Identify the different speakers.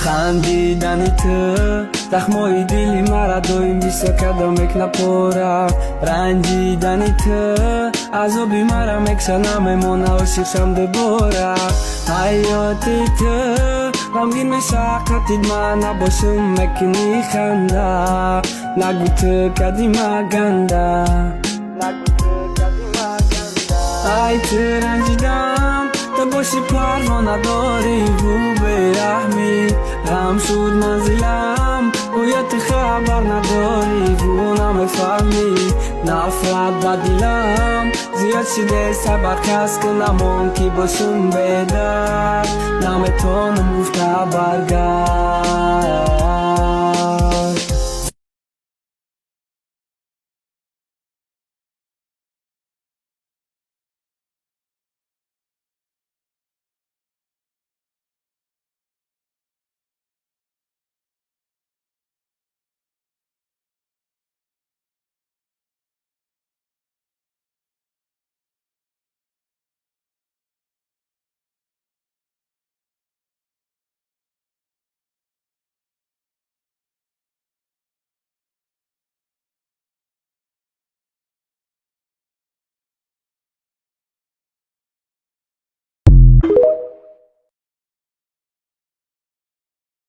Speaker 1: خندیدن تو زخمای دلی مرا دویم بیسا کدا میکنه پورا رنجیدن تو عذابی مرا میکشه نمیمونه عاشقشم دوباره حیات تو غمگین میشه قطید من نباشم میکنی خنده نگو تو کدیمه گنده ای تو رنجیدم تو باشی پروانه داری و بیرحمی غم شد منزلم گویا تو خبر نداری و نمیفهمی نفرت به دلم زیاد شده صبر کس که نمون که باشم بیدر نمیتونم گفته برگرد